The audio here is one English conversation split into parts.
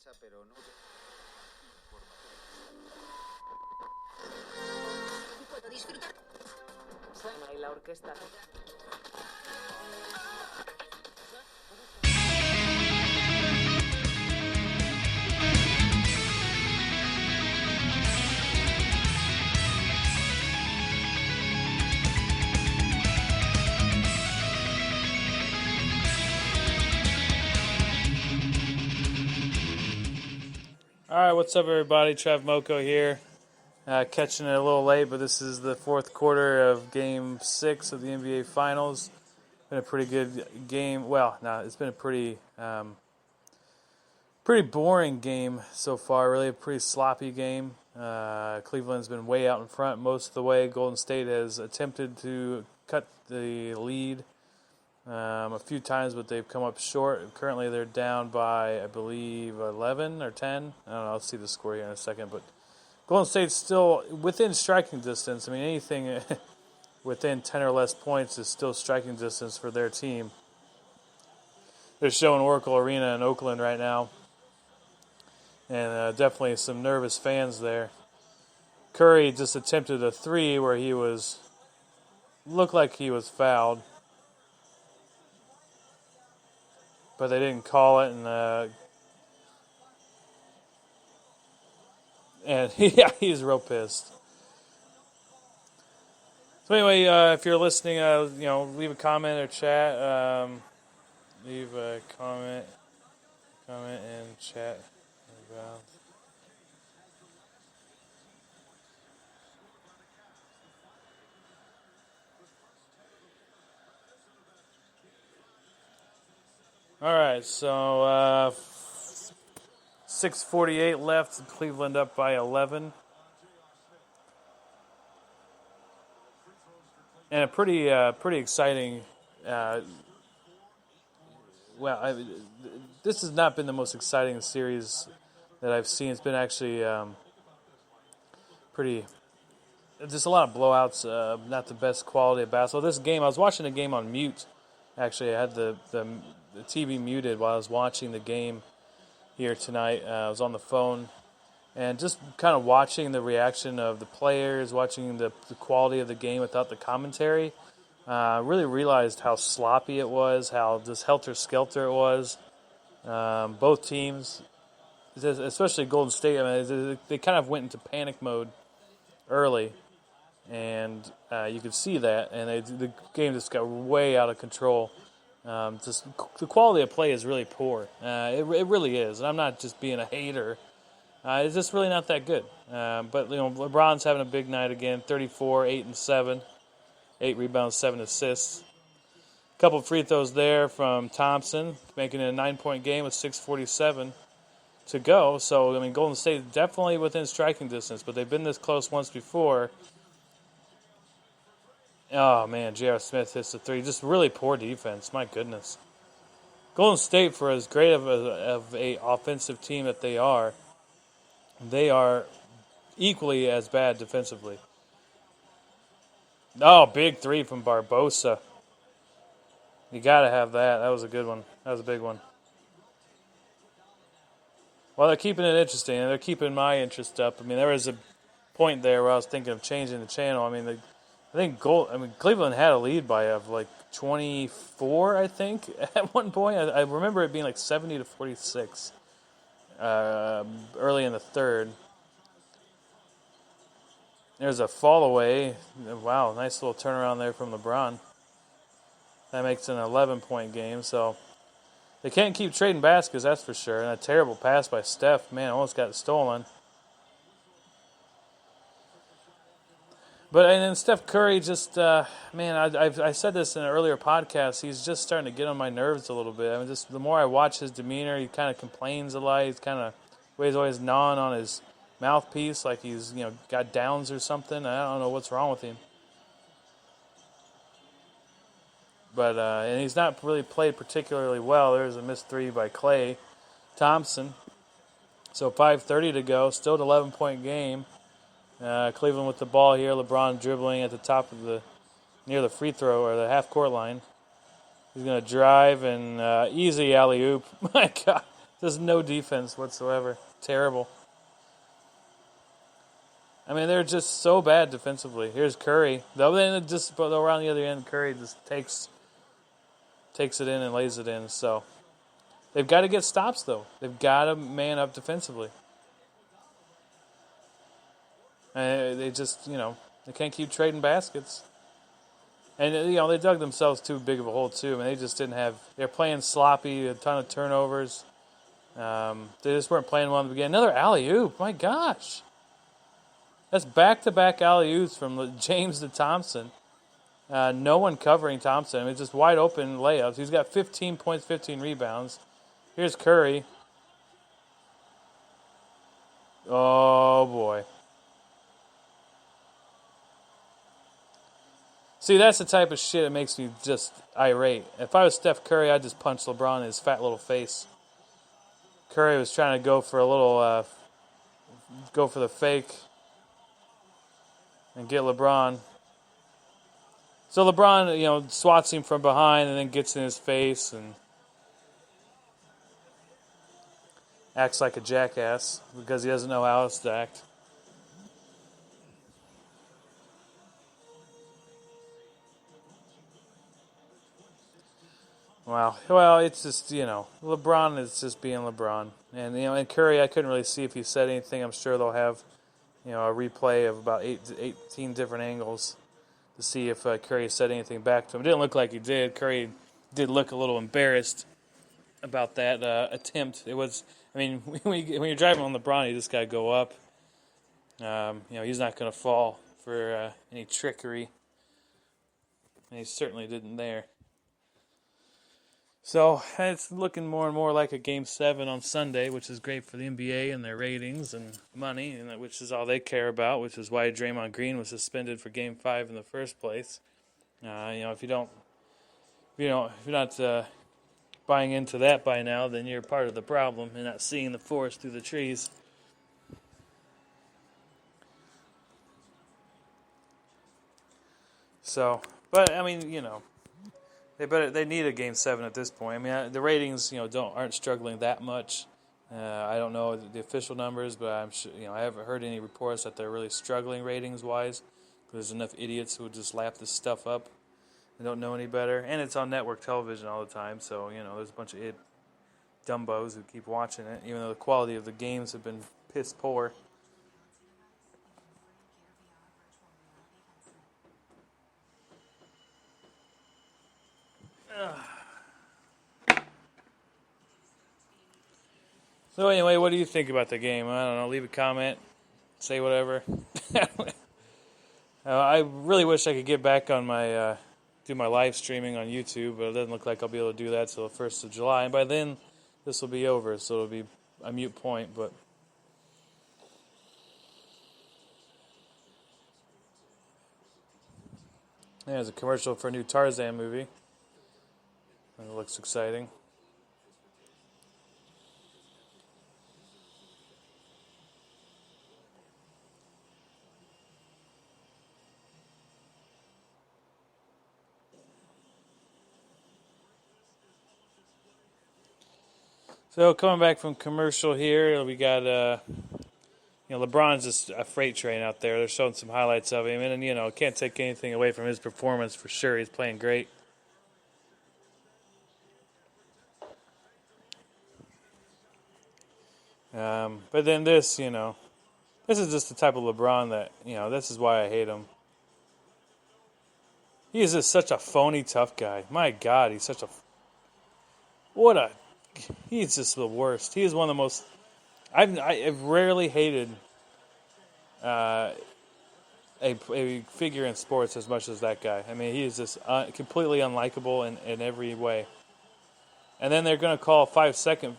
Y la orquesta. All right, what's up, everybody? Trev Moko here. Catching it a little late, but this is the fourth quarter of Game 6 of the NBA Finals. Been a pretty good game. Well, no, it's been a pretty boring game so far. Really, a pretty sloppy game. Cleveland's been way out in front most of the way. Golden State has attempted to cut the lead a few times, but they've come up short. Currently, they're down by, I believe, 11 or 10. I don't know. I'll see the score here in a second. But Golden State's still within striking distance. I mean, anything within 10 or less points is still striking distance for their team. They're showing Oracle Arena in Oakland right now. And definitely some nervous fans there. Curry just attempted a three where he looked like he was fouled. But they didn't call it, and yeah, he's real pissed. So anyway, if you're listening, leave a comment or chat. Leave a comment and chat about. All right, so 6:48 left. Cleveland up by 11, and a pretty exciting. This has not been the most exciting series that I've seen. It's been actually pretty. Just a lot of blowouts. Not the best quality of basketball. This game, I was watching the game on mute. Actually, I had the TV muted while I was watching the game here tonight. I was on the phone and just kind of watching the reaction of the players, watching the quality of the game without the commentary. Really realized how sloppy it was, how just helter-skelter it was. Both teams, especially Golden State, I mean, they kind of went into panic mode early, and you could see that, and the game just got way out of control. Just the quality of play is really poor. It really is, and I'm not just being a hater. It's just really not that good. But LeBron's having a big night again. 34, 8 and 7, 8 rebounds, 7 assists. A couple free throws there from Thompson, making it a 9-point game with 6:47 to go. So I mean, Golden State is definitely within striking distance, but they've been this close once before. Oh, man, J.R. Smith hits the three. Just really poor defense. My goodness. Golden State, for as great of a offensive team that they are equally as bad defensively. Oh, big three from Barbosa. You got to have that. That was a good one. That was a big one. Well, they're keeping it interesting, and they're keeping my interest up. I mean, there was a point there where I was thinking of changing the channel. I mean, Cleveland had a lead by like 24, I think, at one point. I remember it being like 70-46 early in the third. There's a fall away. Wow, nice little turnaround there from LeBron. That makes it an 11-point game, so they can't keep trading baskets, that's for sure. And a terrible pass by Steph, man, almost got it stolen. But and then Steph Curry just, I said this in an earlier podcast. He's just starting to get on my nerves a little bit. I mean, just the more I watch his demeanor, he kind of complains a lot. He's kind of, he's always gnawing on his mouthpiece like he's got downs or something. I don't know what's wrong with him. But and he's not really played particularly well. There's a missed three by Klay Thompson. So 5:30 to go, still an 11-point game. Cleveland with the ball here. LeBron dribbling at the top of near the free throw or the half-court line. He's going to drive and easy alley-oop. My God. Just no defense whatsoever. Terrible. I mean, they're just so bad defensively. Here's Curry. Just around the other end, Curry just takes it in and lays it in. So they've got to get stops, though. They've got to man up defensively. And they just, they can't keep trading baskets. And, they dug themselves too big of a hole, too. I mean, they just didn't have... They're playing sloppy, a ton of turnovers. They just weren't playing well in the beginning. Another alley-oop. My gosh. That's back-to-back alley-oops from James to Thompson. No one covering Thompson. I mean, just wide open layups. He's got 15 points, 15 rebounds. Here's Curry. Oh, boy. See, that's the type of shit that makes me just irate. If I was Steph Curry, I'd just punch LeBron in his fat little face. Curry was trying to go for a little, go for the fake and get LeBron. So LeBron, swats him from behind and then gets in his face and acts like a jackass because he doesn't know how else to act. Wow. Well, it's just, LeBron is just being LeBron. And Curry, I couldn't really see if he said anything. I'm sure they'll have, a replay of about 18 different angles to see if Curry said anything back to him. It didn't look like he did. Curry did look a little embarrassed about that attempt. It was, when you're driving on LeBron, you just got to go up. He's not going to fall for any trickery. And he certainly didn't there. So it's looking more and more like a Game 7 on Sunday, which is great for the NBA and their ratings and money, which is all they care about, which is why Draymond Green was suspended for Game 5 in the first place. If you're not buying into that by now, then you're part of the problem and not seeing the forest through the trees. So, but they need a Game 7 at this point. The ratings, aren't struggling that much. I don't know the official numbers, but I'm sure, I haven't heard any reports that they're really struggling ratings-wise. There's enough idiots who would just lap this stuff up and don't know any better. And it's on network television all the time, so, there's a bunch of dumbos who keep watching it, even though the quality of the games have been piss poor. So anyway, what do you think about the game? I don't know. Leave a comment. Say whatever. I really wish I could get back on my do my live streaming on YouTube, but it doesn't look like I'll be able to do that till the 1st of July. And by then, this will be over, so it'll be a moot point. But there's a commercial for a new Tarzan movie. It looks exciting. So coming back from commercial here, we got LeBron's just a freight train out there. They're showing some highlights of him, and can't take anything away from his performance for sure. He's playing great. But then this is just the type of LeBron that this is why I hate him. He is just such a phony tough guy. My God, he's such a he's just the worst. He is one of the most. I've rarely hated a figure in sports as much as that guy. He is just completely unlikable in every way. And then they're going to call 5 second.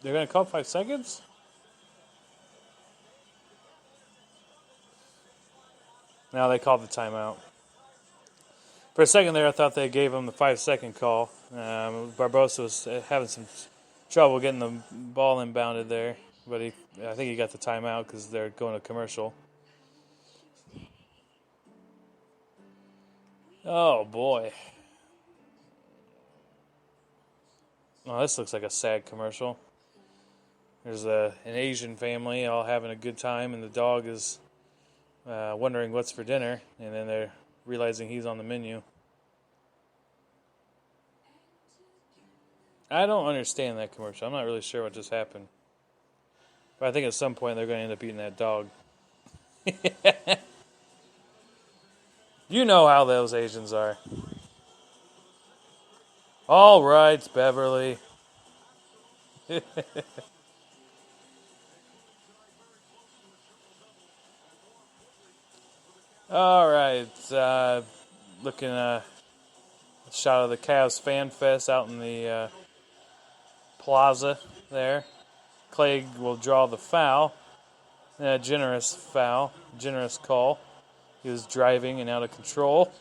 They're going to call 5 seconds? Now they called the timeout. For a second there, I thought they gave him the 5-second call. Barbosa was having some trouble getting the ball inbounded there, but I think he got the timeout because they're going to commercial. Oh, boy. Oh, this looks like a sad commercial. There's an Asian family all having a good time, and the dog is wondering what's for dinner, and then they're realizing he's on the menu. I don't understand that commercial. I'm not really sure what just happened. But I think at some point they're going to end up eating that dog. You know how those Asians are. All right, Beverly. All right. Looking a shot of the Cavs Fan Fest out in the plaza there. Clay will draw the foul. A generous foul. Generous call. He was driving and out of control.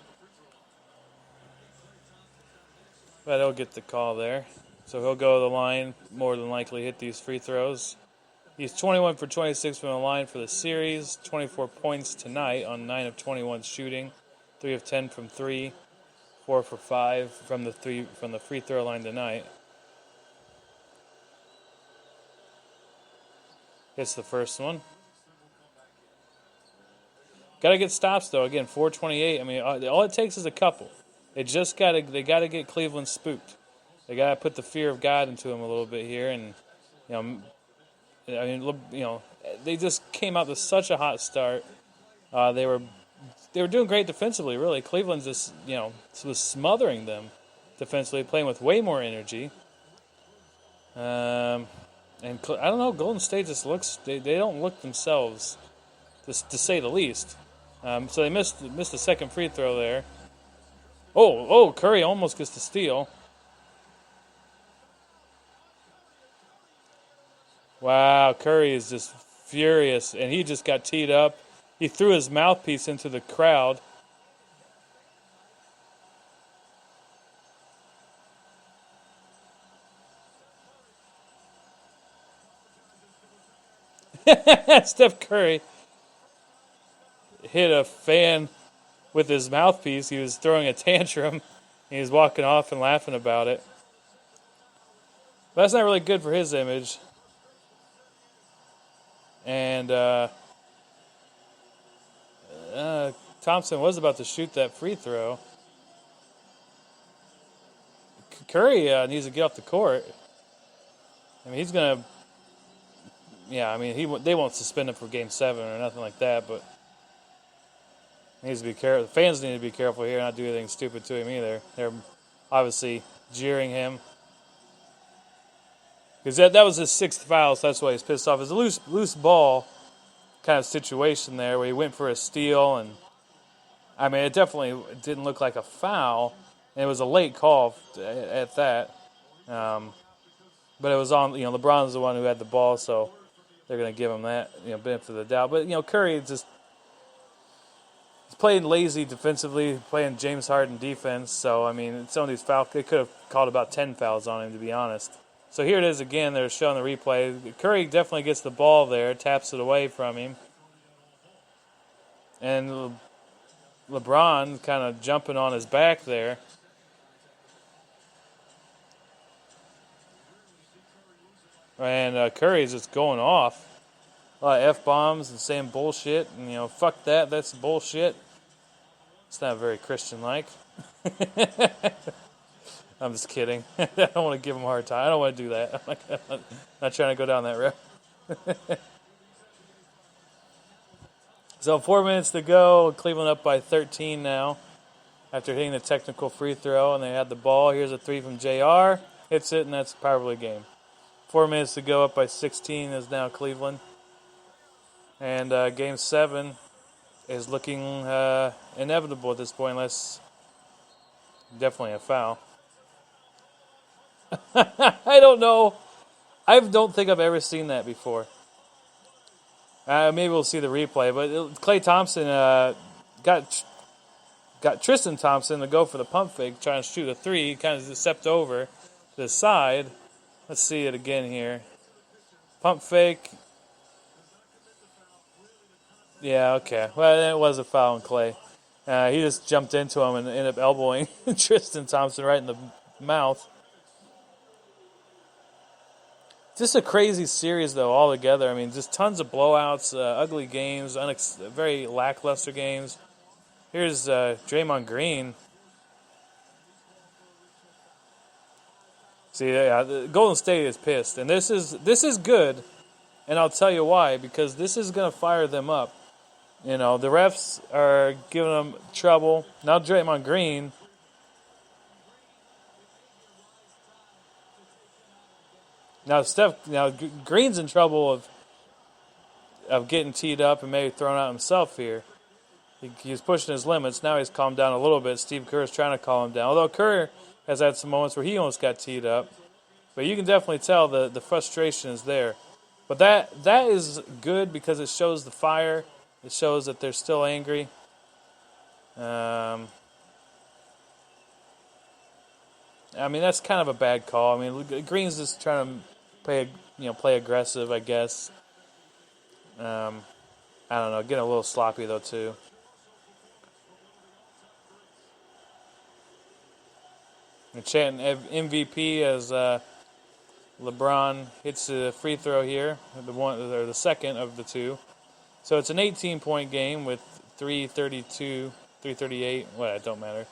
But he'll get the call there. So he'll go to the line, more than likely hit these free throws. He's 21 for 26 from the line for the series. 24 points tonight on 9 of 21 shooting. 3 of 10 from 3. 4 for 5 from the free throw line tonight. Hits the first one. Got to get stops though. Again, 4:28. I mean, all it takes is a couple. They got to get Cleveland spooked. They got to put the fear of God into them a little bit here, and they just came out with such a hot start. They were doing great defensively. Really, Cleveland just was smothering them defensively, playing with way more energy. And I don't know, Golden State just looks they don't look themselves, to say the least. So they missed the second free throw there. Oh, Curry almost gets the steal. Wow, Curry is just furious, and he just got teed up. He threw his mouthpiece into the crowd. Steph Curry hit a fan with his mouthpiece. He was throwing a tantrum. He was walking off and laughing about it. But that's not really good for his image. And Thompson was about to shoot that free throw. Curry needs to get off the court. I mean, he's going to... Yeah, I mean, they won't suspend him for Game 7 or nothing like that, but he needs to be careful. The fans need to be careful here and not do anything stupid to him either. They're obviously jeering him. Because that was his sixth foul, so that's why he's pissed off. It's a loose ball kind of situation there where he went for a steal, and I mean, it definitely didn't look like a foul, and it was a late call at that. But it was on, LeBron's the one who had the ball, so they're going to give him that, benefit of the doubt. But, Curry just he's playing lazy defensively, playing James Harden defense. So, I mean, some of these fouls, they could have called about 10 fouls on him, to be honest. So here it is again. They're showing the replay. Curry definitely gets the ball there, taps it away from him. And LeBron kind of jumping on his back there. And Curry's just going off. A lot of F-bombs and saying bullshit. And, fuck that. That's bullshit. It's not very Christian-like. I'm just kidding. I don't want to give him a hard time. I don't want to do that. I'm not trying to go down that road. So 4 minutes to go. Cleveland up by 13 now after hitting the technical free throw. And they had the ball. Here's a three from JR. Hits it, and that's power play game. 4 minutes to go, up by 16 is now Cleveland. And Game 7 is looking inevitable at this point, unless definitely a foul. I don't know. I don't think I've ever seen that before. Maybe we'll see the replay. But Klay Thompson got Tristan Thompson to go for the pump fake, trying to shoot a three. He kind of stepped over to the side. Let's see it again here. Pump fake. Yeah, okay. Well, it was a foul on Klay. He just jumped into him and ended up elbowing Tristan Thompson right in the mouth. Just a crazy series, though, altogether. I mean, just tons of blowouts, ugly games, very lackluster games. Here's Draymond Green. See, yeah, the Golden State is pissed, and this is good, and I'll tell you why. Because this is going to fire them up. You know, the refs are giving them trouble. Now Draymond Green. Now Green's in trouble of getting teed up and maybe thrown out himself here. He's pushing his limits. Now he's calmed down a little bit. Steve Kerr's trying to calm him down. Although Kerr has had some moments where he almost got teed up. But you can definitely tell the frustration is there. But that is good because it shows the fire. It shows that they're still angry. I mean, that's kind of a bad call. I mean, Green's just trying to play aggressive, I guess. I don't know, getting a little sloppy though too. And chanting MVP as LeBron hits the free throw here, the second of the two. So it's an 18-point game with 3:38. Well, it don't matter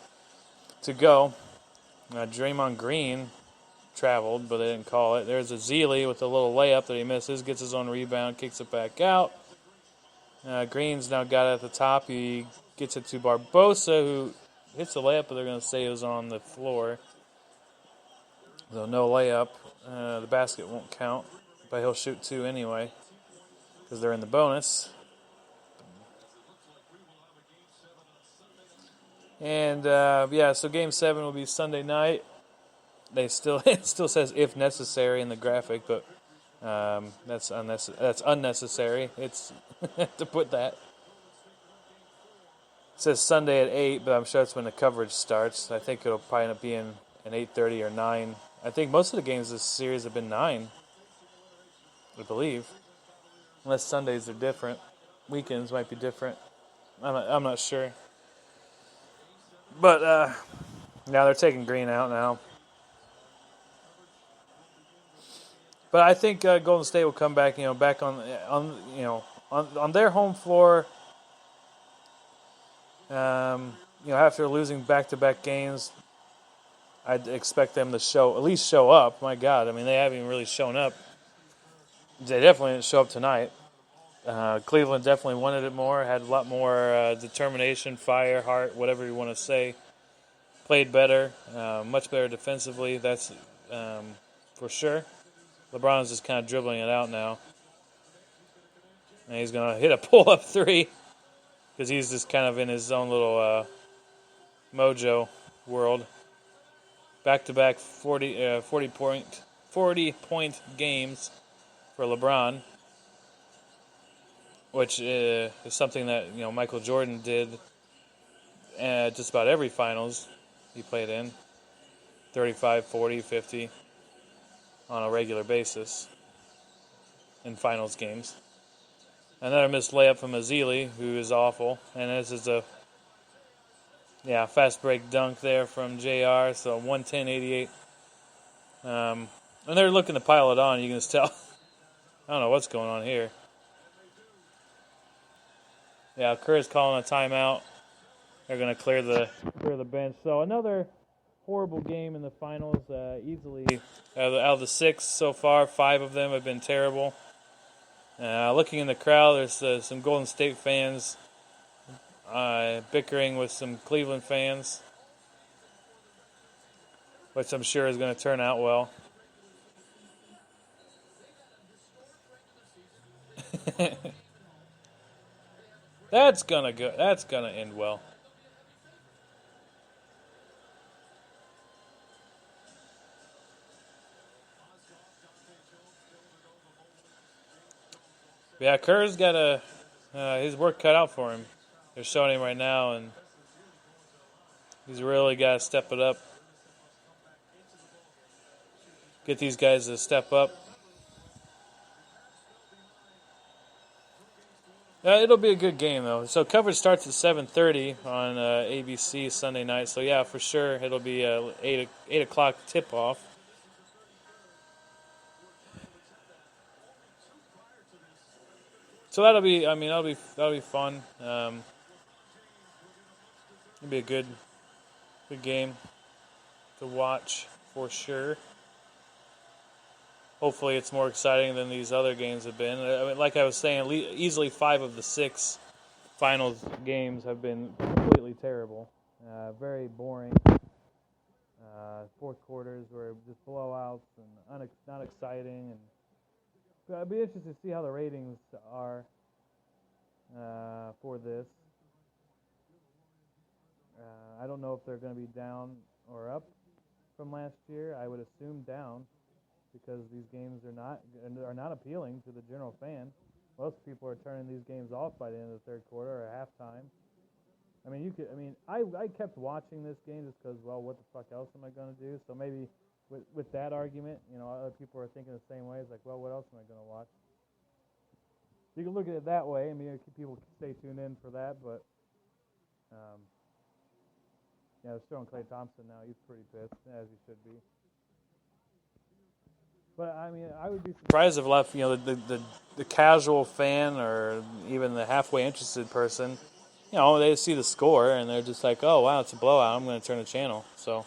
to go. Draymond Green traveled, but they didn't call it. There's a Zealy with a little layup that he misses, gets his own rebound, kicks it back out. Green's now got it at the top. He gets it to Barbosa, who hits the layup, but they're going to say it was on the floor. So no layup. The basket won't count, but he'll shoot two anyway because they're in the bonus. And so Game 7 will be Sunday night. It still says if necessary in the graphic, but that's unnecessary. It's to put that. It says Sunday at 8, but I'm sure that's when the coverage starts. I think it'll probably end up being an 8:30 or 9. I think most of the games this series have been 9, I believe. Unless Sundays are different. Weekends might be different. I'm not sure. But now they're taking Green out now. But I think Golden State will come back, back on their home floor. After losing back-to-back games, I'd expect them to at least show up. My God, I mean, they haven't even really shown up. They definitely didn't show up tonight. Cleveland definitely wanted it more, had a lot more determination, fire, heart, whatever you want to say. Played better, much better defensively, that's for sure. LeBron's just kind of dribbling it out now. And he's going to hit a pull-up three because he's just kind of in his own little mojo world. Back-to-back 40-point games for LeBron, which is something that Michael Jordan did just about every finals he played in. 35, 40, 50 on a regular basis in finals games. Another missed layup from Azili, who is awful. And this is a fast break dunk there from JR, so 110-88. And they're looking to pile it on, you can just tell. I don't know what's going on here. Yeah, Kerr's calling a timeout. They're going to clear the bench. So another horrible game in the finals. Easily out of the 6 so far, 5 of them have been terrible. Looking in the crowd, there's some Golden State fans bickering with some Cleveland fans, which I'm sure is going to turn out well. That's gonna end well. Yeah, Kerr's got his work cut out for him. They're showing him right now, and he's really got to step it up. Get these guys to step up. It'll be a good game, though. So coverage starts at 7:30 on ABC Sunday night. So, yeah, for sure, it'll be a 8 o'clock tip-off. So that'll be fun. It'll be a good game to watch for sure. Hopefully, it's more exciting than these other games have been. Like I was saying, easily 5 of the 6 finals games have been completely terrible. Very boring. Fourth quarters were just blowouts and not exciting. And I'd be interested to see how the ratings are for this. I don't know if they're going to be down or up from last year. I would assume down, because these games are not appealing to the general fan. Most people are turning these games off by the end of the third quarter or halftime. I kept watching this game just because, well, what the fuck else am I going to do? So maybe with that argument, other people are thinking the same way. It's like, well, what else am I going to watch? You can look at it that way. People stay tuned in for that, but they're throwing Klay Thompson now. He's pretty pissed, as he should be. But I would be surprised if the casual fan or even the halfway interested person, they see the score and they're just like, oh wow, it's a blowout. I'm going to turn the channel. So.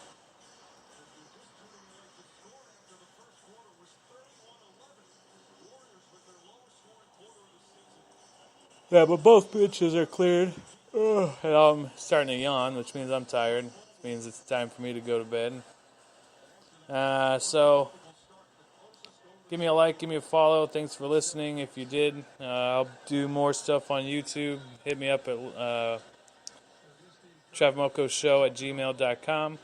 Yeah, but both pitches are cleared. And I'm starting to yawn, which means I'm tired. Which means it's time for me to go to bed. So, give me a like, give me a follow. Thanks for listening. If you did, I'll do more stuff on YouTube. Hit me up at TravMokoShow@gmail.com.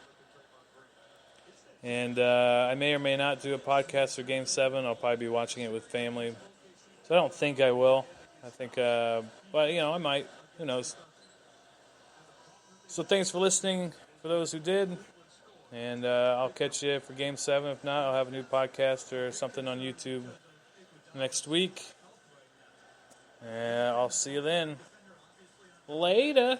And I may or may not do a podcast for Game 7. I'll probably be watching it with family. So I don't think I will. I think, but I might. Who knows? So thanks for listening for those who did. And I'll catch you for Game 7. If not, I'll have a new podcast or something on YouTube next week. I'll see you then. Later.